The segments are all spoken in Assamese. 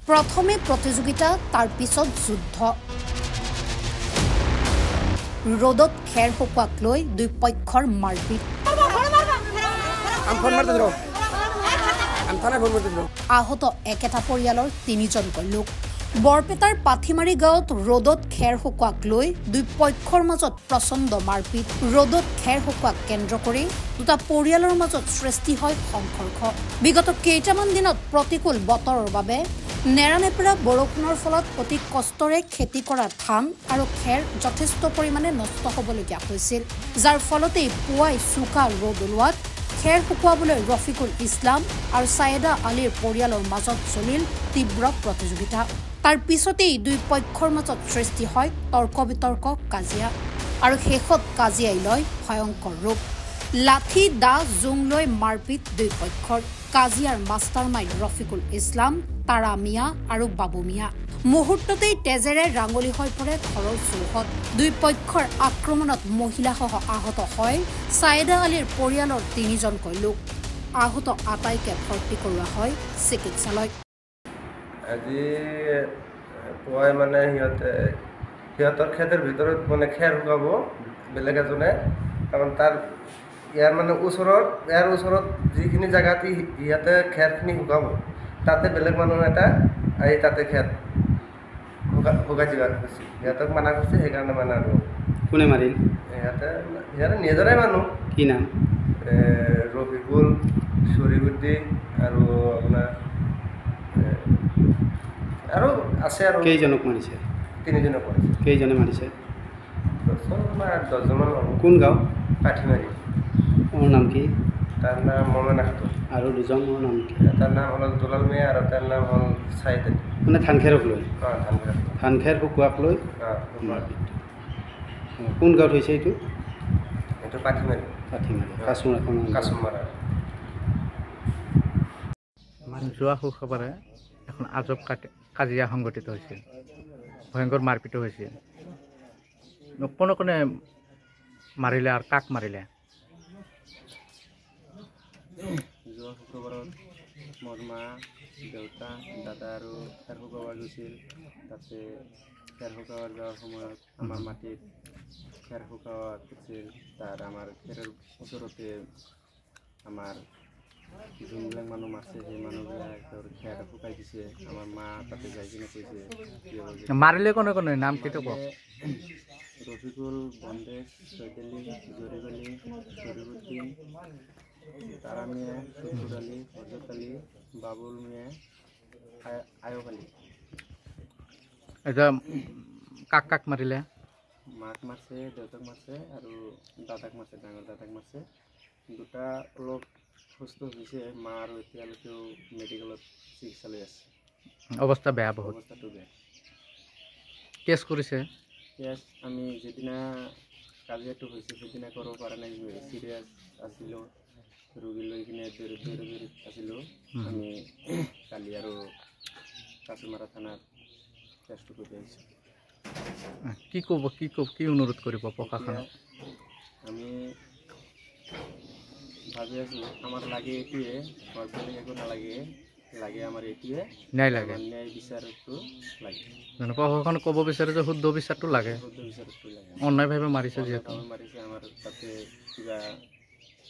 প্ৰথমে প্ৰতিযোগিতা তাৰ পিছত যুদ্ধ ৰ'দত খেৰ শুকুৱাক লৈ দুই পক্ষৰ মাৰপিট আহত একেটা পৰিয়ালৰ তিনিজনকৈ লোক বৰপেটাৰ পাথিমাৰী গাঁৱত ৰ'দত খেৰ শুকুৱাক লৈ দুই পক্ষৰ মাজত প্ৰচণ্ড মাৰপিট ৰ'দত খেৰ শুকুৱাক কেন্দ্ৰ কৰি দুটা পৰিয়ালৰ মাজত সৃষ্টি হয় সংঘৰ্ষ বিগত কেইটামান দিনত প্ৰতিকূল বতৰৰ বাবে নেৰানেপেৰা বৰষুণৰ ফলত অতি কষ্টৰে খেতি কৰা ধান আৰু খেৰ যথেষ্ট পৰিমাণে নষ্ট হ'বলগীয়া হৈছিল যাৰ ফলতেই পুৱাই চোকা ৰ'দ ওলোৱাত খেৰ শুকুৱাবলৈ ৰফিকুল ইছলাম আৰু ছায়েদা আলীৰ পৰিয়ালৰ মাজত চলিল তীব্ৰ প্ৰতিযোগিতা তাৰ পিছতেই দুই পক্ষৰ মাজত সৃষ্টি হয় তৰ্ক বিতৰ্ক কাজিয়া আৰু শেষত কাজিয়াই লয় ভয়ংকৰ ৰূপ লাঠি দা জোং লৈ মাৰপিট দুই পক্ষৰ কাজিয়াৰ মাষ্টাৰ মাইণ্ড ৰফিকুল ইছলাম তাৰা মিয়া আৰু বাবু মিয়া মুহূৰ্ততেই তেজেৰে ৰাঙলী হৈ পৰে ঘৰৰ চৌহদ দুই পক্ষৰ আক্ৰমণত মহিলাসহ আহত হয় ছায়েদা আলীৰ পৰিয়ালৰ তিনিজনকৈ লোক আহত আটাইকে ভৰ্তি কৰোৱা হয় চিকিৎসালয়ত আজি পুৱাই মানে সিহঁতৰ খেতৰ ভিতৰত মানে খেৰ শুকাব বেলেগ এজনে কাৰণ তাৰ ইয়াৰ ওচৰত যিখিনি জেগাত ইয়াতে খেৰখিনি শুকাব তাতে বেলেগ মানুহ এটা আহি তাতে খেৰ শুকাই দিবা কৈছে সিহঁতক মানা কৰিছে সেইকাৰণে মানা আৰু কোনে মাৰিল সিহঁতে নিজৰে মানুহ কি নাম ৰফিকুল চৰিগুদ্দি আৰু আপোনাৰ আৰু আছে আৰু কেইজনক মাৰিছে তিনিজনক মাৰিছে কেইজনে মাৰিছে 10জনমান কোন গাঁও পাঠিমাৰি ওৰ নাম কি তাৰ নাম মোমেন আখতাৰ আৰু দুজনৰ নাম কি তাৰ নাম হল দুলাল মিয়া আৰু তাৰ নাম হল সাইদ আলী মানে ধান খেৰক লৈ ধান খেৰ শুকুৱাক লৈ মাৰপিট কোন গাঁৱত হৈছে এইটো পাঠিমাৰি কাছুমাৰা যোৱা শুক্ৰবাৰে এখন আজব কাজিয়া সংঘটিত হৈছিল ভয়ংকৰ মাৰপিটো হৈছিল কোনে মাৰিলে আৰু কাক মাৰিলে যোৱা শুক্ৰবাৰত মোৰ মা দেউতা দাদা আৰু খেৰ শুকাব গৈছিল তাতে খেৰ শুকাব যোৱাৰ সময়ত আমাৰ মাটিত খেৰ শুকাব গৈছিল তাৰ আমাৰ খেৰৰ ওচৰতে আমাৰ যোনবিলাক মানুহ মাছে সেই মানুহবিলাক খেৰ শুকাই দিছে আমাৰ মা তাতে যাই কিনে কৈছে মাৰিলে কোনে নাম কেইটা কওক ৰফিকুল বন্দেজ চৈতালী জৰিবালী জৰিবুদ্দিন তাৰা মিয়া সুকুৰ আলী হজৰত আলী বাবুল মিয়া আয়ব আলী এটা কাক মাৰিলে মাক মাৰছে দেউতাক মাৰছে আৰু দাদাক মাৰছে ডাঙৰ দাদাক মাৰছে দুটা অলপ সুস্থ হৈছে মা আৰু এতিয়ালৈকেও মেডিকেলত চিকিৎসা লৈ আছে অৱস্থা বেয়া বহুত অৱস্থাটো বেয়া কেছ কৰিছে কেছ আমি যেদিনা কাজিয়াটো হৈছে সেইদিনা কৰিব পৰা নাই চিৰিয়াছ আছিলোঁ ৰোগী লৈ কিনে দৌৰি আছিলোঁ আমি কালি আৰু কাছুমাৰা থানাত কেছটো কৰি আহিছোঁ কি অনুৰোধ কৰিব প্ৰশাসনক আমি ভাবি আছোঁ আমাৰ লাগে এইটোৱে আমাৰ বেলেগ একো নালাগে লাগে আমাৰ এইটোৱে ন্যায় লাগে ন্যায় বিচাৰটো লাগে প্ৰশাসনে ক'ব বিচাৰে যে শুদ্ধ বিচাৰটো লাগে অন্যায়ভাৱে মাৰিছে যিহেতু মাৰিছে আমাৰ তাতে কিবা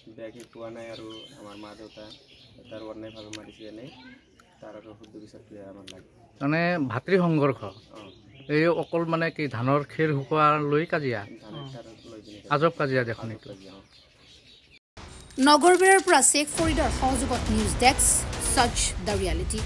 বেয়াকে পোৱা নাই আৰু আমাৰ মা দেউতা তাৰ অন্যায়ভাৱে মাৰিছে এনেই তাৰ আৰু শুদ্ধ বিচাৰটোৱে আমাৰ লাগে মানে ভাতৃ সংঘৰ্ষ এই অকল মানে কি ধানৰ খেৰ শুকোৱা লৈ কাজিয়া আজব কাজিয়া দেখোন এইটো নগৰবেৰাৰ পৰা শেখ ফৰিদৰ সহযোগত news desk search the reality